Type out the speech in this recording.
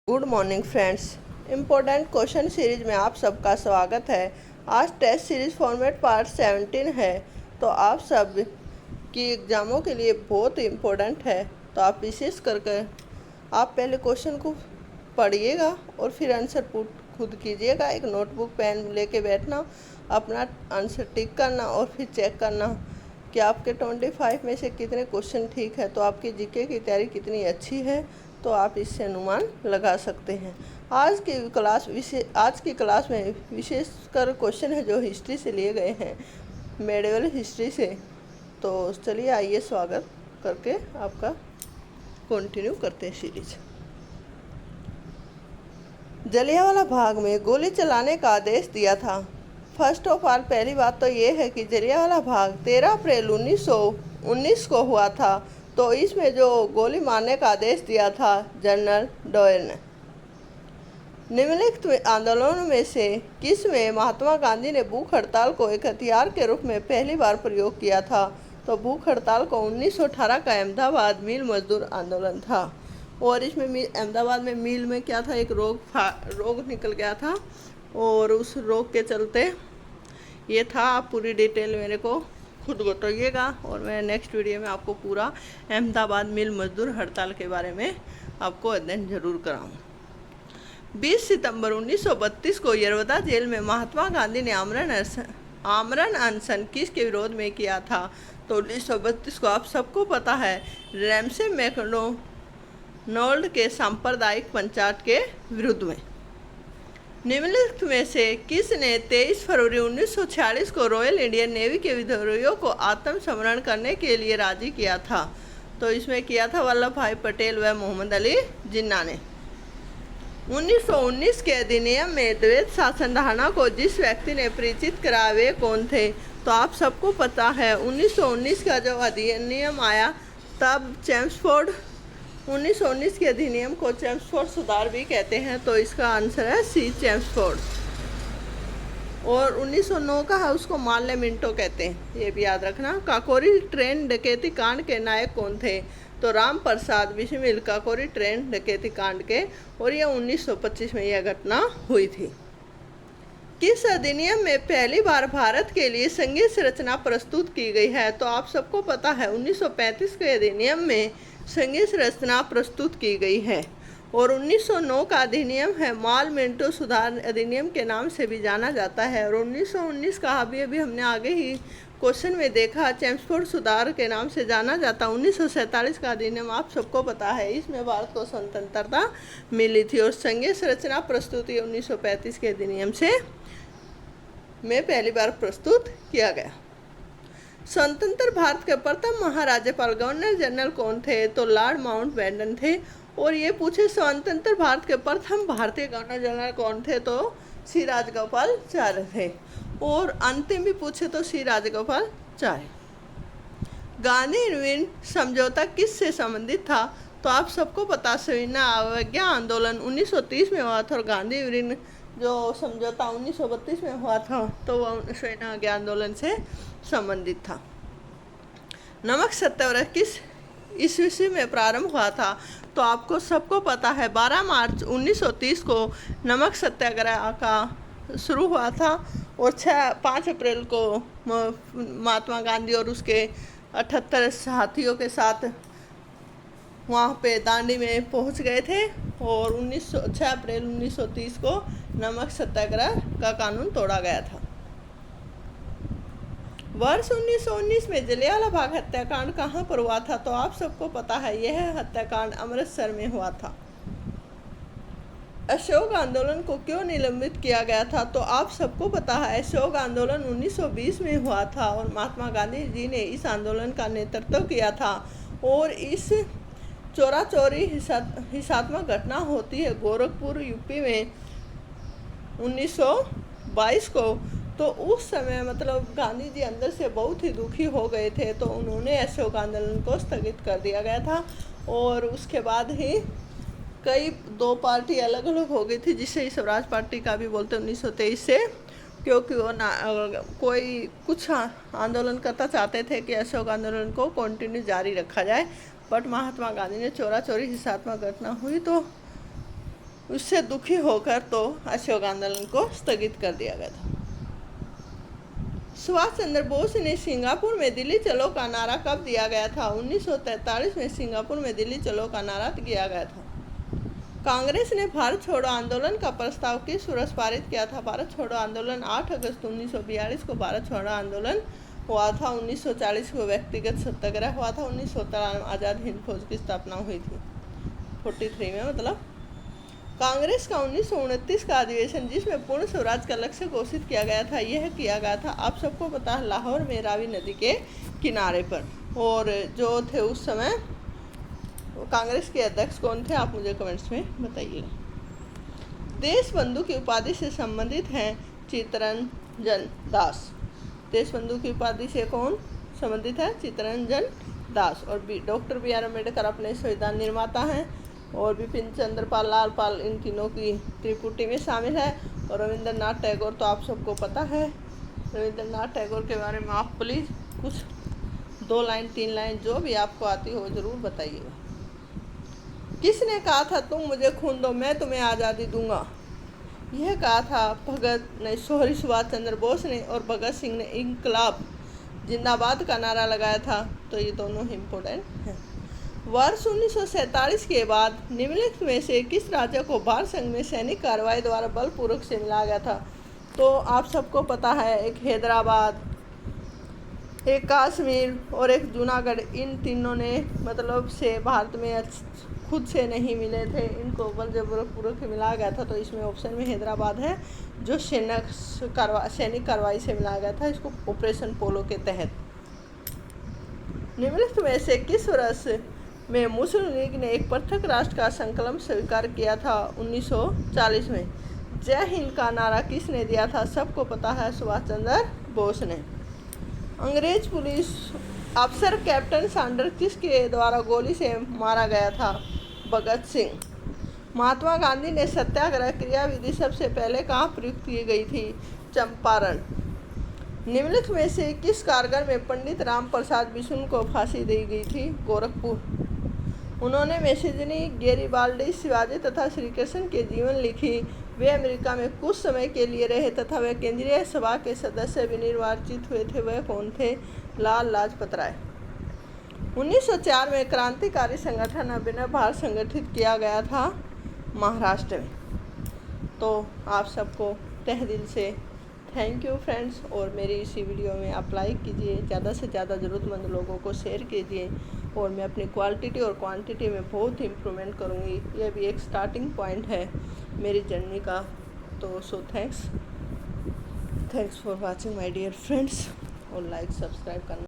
Good morning friends. Important question series में आप सबका स्वागत है। आज टेस्ट सीरीज फॉर्मेट पार्ट 17 है। तो आप सब की एग्ज़ामों के लिए बहुत इम्पोर्टेंट है। तो आप विशेष करके आप पहले क्वेश्चन को पढ़िएगा और फिर आंसर पुट खुद कीजिएगा। एक नोटबुक पेन लेके बैठना, अपना आंसर टिक करना और फिर चेक करना कि आपके 25 में से कितने क्वेश्चन ठीक है। तो आपकी जीके की तैयारी कितनी अच्छी है, तो आप इससे अनुमान लगा सकते हैं। आज की क्लास में विशेषकर क्वेश्चन है जो हिस्ट्री से लिए गए हैं, मेडिवल हिस्ट्री से। तो चलिए आइए स्वागत करके आपका कंटिन्यू करते हैं सीरीज। जलियांवाला बाग में गोली चलाने का आदेश दिया था। फर्स्ट ऑफ ऑल पहली बात तो ये है कि जलियांवाला बाग 13 अप्रैल 1919 को हुआ था। तो इसमें जो गोली मारने का आदेश दिया था जनरल डायर ने। निम्नलिखित आंदोलनों में से किस में महात्मा गांधी ने भूख हड़ताल को एक हथियार के रूप में पहली बार प्रयोग किया था? तो भूख हड़ताल को 1918 का अहमदाबाद मिल मजदूर आंदोलन था। और इसमें अहमदाबाद में मिल में क्या था, एक रोग निकल गया था और उस रोग के चलते ये था। आप पूरी डिटेल मेरे को खुद बताइएगा और मैं नेक्स्ट वीडियो में आपको पूरा अहमदाबाद मिल मजदूर हड़ताल के बारे में आपको अध्ययन जरूर कराऊँ। 20 सितंबर 1932 को यरवदा जेल में महात्मा गांधी ने आमरण अनशन किसके विरोध में किया था? तो 1932 को आप सबको पता है, रैमसे मैकडोनाल्ड के सांप्रदायिक पंचायत के विरुद्ध में। निम्नलिखित में से किसने 23 फरवरी 1946 को रॉयल इंडियन नेवी के विद्रोहियों को आत्मसमरण करने के लिए राजी किया था? तो इसमें किया था वल्लभ भाई पटेल व मोहम्मद अली जिन्ना ने। 1919 के अधिनियम में द्वैत शासन धारणा को जिस व्यक्ति ने परिचित करा वे कौन थे? तो आप सबको पता है 1919 का जो अधिनियम आया तब चेम्सफोर्ड 1919 के अधिनियम को चेम्सफोर्ड सुधार भी कहते हैं। तो इसका आंसर है सी, चेम्सफोर्ड। और 1909 का है उसको मार्ले मिंटो कहते हैं, ये भी याद रखना। काकोरी ट्रेन डकैती कांड के नायक कौन थे? तो राम प्रसाद बिस्मिल काकोरी ट्रेन डकैती कांड के, और यह 1925 में यह घटना हुई थी। किस अधिनियम में पहली बार भारत के लिए संघीय संरचना प्रस्तुत की गई है? तो आप सबको पता है 1935 के अधिनियम में संघीय संरचना प्रस्तुत की गई है। और 1909 का अधिनियम है माल मिंटो सुधार अधिनियम के नाम से भी जाना जाता है। और 1919 का अभी हमने आगे ही क्वेश्चन में देखा, चेम्सफोर्ड सुधार के नाम से जाना जाता। 1947 का अधिनियम आप सबको पता है, इसमें भारत को स्वतंत्रता मिली थी। और संघीय संरचना प्रस्तुति 1935 के अधिनियम से में पहली बार प्रस्तुत किया गया। स्वतंत्र भारत के प्रथम महाराज्यपाल गवर्नर जनरल कौन थे? तो लॉर्ड माउंटबेटन थे। और ये पूछे स्वतंत्र भारत के प्रथम भारतीय गवर्नर जनरल कौन थे? तो श्री राजगोपालाचार्य थे। और अंतिम भी पूछे तो श्री राजगोपालाचार्य। गांधी इरविन समझौता किस से संबंधित था? तो आप सबको पता, सविनय अवज्ञा आंदोलन 1930 में हुआ था। और गांधी इरविन जो समझौता 1932 में हुआ था तो वह सविनय अवज्ञा आंदोलन से संबंधित था। नमक सत्याग्रह किस ईस्वी में प्रारंभ हुआ था? तो आपको सबको पता है 12 मार्च 1930 को नमक सत्याग्रह का शुरू हुआ था। और 5 अप्रैल को महात्मा गांधी और उसके 78 साथियों के साथ वहाँ पे दांडी में पहुँच गए थे। और 6 अप्रैल 1930 को नमक सत्याग्रह का कानून तोड़ा गया था। वर्ष 1919 में जलियांवाला बाग हत्याकांड कहाँ पर हुआ था? तो आप सबको पता है यह हत्याकांड अमृतसर में हुआ था। अशोक आंदोलन को क्यों निलंबित किया गया था? तो आप सबको पता है अशोक आंदोलन 1920 में हुआ था और महात्मा गांधी जी ने इस आंदोलन का नेतृत्व किया था। और इस चोरी हिंसात्मक घटना होती है गोरखपुर यूपी में 1922 को। तो उस समय मतलब गांधी जी अंदर से बहुत ही दुखी हो गए थे, तो उन्होंने अशोक आंदोलन को स्थगित कर दिया गया था। और उसके बाद ही कई 2 पार्टी अलग अलग हो गई थी, जिसे स्वराज पार्टी का भी बोलते 1923 से, क्योंकि वो कोई कुछ आंदोलन करता चाहते थे कि अशोक आंदोलन को कंटिन्यू जारी रखा जाए। बट महात्मा गांधी ने चोरी हिंसात्मक घटना हुई तो उससे दुखी होकर तो अशोक आंदोलन को स्थगित कर दिया गया था। सुभाष चंद्र बोस ने सिंगापुर में दिल्ली चलो का नारा कब दिया गया था? 1943 में सिंगापुर में दिल्ली चलो का नारा दिया गया था। कांग्रेस ने भारत छोड़ो आंदोलन का प्रस्ताव किस वर्ष पारित किया था? भारत छोड़ो आंदोलन 8 अगस्त 1942 को भारत छोड़ो आंदोलन हुआ था। 1940 को व्यक्तिगत सत्याग्रह हुआ था। 1913 में आज़ाद हिंद फौज की स्थापना हुई थी 43 में मतलब। कांग्रेस का 1929 का अधिवेशन जिसमें पूर्ण स्वराज का लक्ष्य घोषित किया गया था, यह किया गया था आप सबको पता है लाहौर में रावी नदी के किनारे पर। और जो थे उस समय कांग्रेस के अध्यक्ष कौन थे, आप मुझे कमेंट्स में बताइए। देश बंधु की उपाधि से संबंधित हैं चित्तरंजन दास। देश बंधु की उपाधि से कौन संबंधित है? चित्तरंजन दास। और डॉक्टर बी आर अम्बेडकर अपने संविधान निर्माता हैं। और विपिन चंद्र पाल, लाल पाल, इन तीनों की त्रिपुटी में शामिल है। और रविंद्रनाथ टैगोर तो आप सबको पता है। रविंद्रनाथ टैगोर के बारे में आप प्लीज़ कुछ 2 लाइन 3 लाइन जो भी आपको आती हो ज़रूर बताइएगा। किसने कहा था तुम मुझे खून दो मैं तुम्हें आज़ादी दूंगा? यह कहा था सुभाष चंद्र बोस ने। और भगत सिंह ने इंकलाब जिंदाबाद का नारा लगाया था। तो ये दोनों ही इम्पोर्टेंट हैं। वर्ष 1947 के बाद निम्नलिखित में से किस राज्य को भारत संघ में सैनिक कार्रवाई द्वारा बलपूर्वक से मिलाया गया था? तो आप सबको पता है, एक हैदराबाद, एक कश्मीर और एक जूनागढ़। इन तीनों ने मतलब से भारत में खुद से नहीं मिले थे, इनको बलपूर्वक मिलाया गया था। तो इसमें ऑप्शन में हैदराबाद है जो सैनिक कार्रवाई से मिलाया गया था, इसको ऑपरेशन पोलो के तहत। निम्नलिखित में से किस वर्ष में मुस्लिम लीग ने एक पृथक राष्ट्र का संकल्प स्वीकार किया था? 1940 में। जय हिंद का नारा किसने दिया था? सबको पता है, सुभाष चंद्र बोस ने। अंग्रेज पुलिस अफसर कैप्टन सैंडर्स किसके द्वारा गोली से मारा गया था? भगत सिंह। महात्मा गांधी ने सत्याग्रह क्रियाविधि सबसे पहले कहाँ प्रयुक्त की गई थी? चंपारण। निम्नलिखित में से किस कारागार में पंडित राम प्रसाद बिशुन को फांसी दी गई थी? गोरखपुर। उन्होंने मैसेजनी, गैरिबाल्डी, शिवाजी तथा श्री कृष्ण के जीवन लिखी। वे अमेरिका में कुछ समय के लिए रहे तथा वे केंद्रीय सभा के सदस्य भी निर्वाचित हुए थे। वह कौन थे? लाल लाजपत राय। 1904 में क्रांतिकारी संगठन अभिनव भारत संगठित किया गया था महाराष्ट्र में। तो आप सबको तहे दिल से थैंक यू फ्रेंड्स। और मेरी इसी वीडियो में आप लाइक कीजिए, ज़्यादा से ज़्यादा ज़रूरतमंद लोगों को शेयर कीजिए। और मैं अपनी क्वालिटी और क्वांटिटी में बहुत इम्प्रूवमेंट करूँगी। यह भी एक स्टार्टिंग पॉइंट है मेरी जर्नी का। तो so thanks for watching my dear friends. और लाइक सब्सक्राइब करना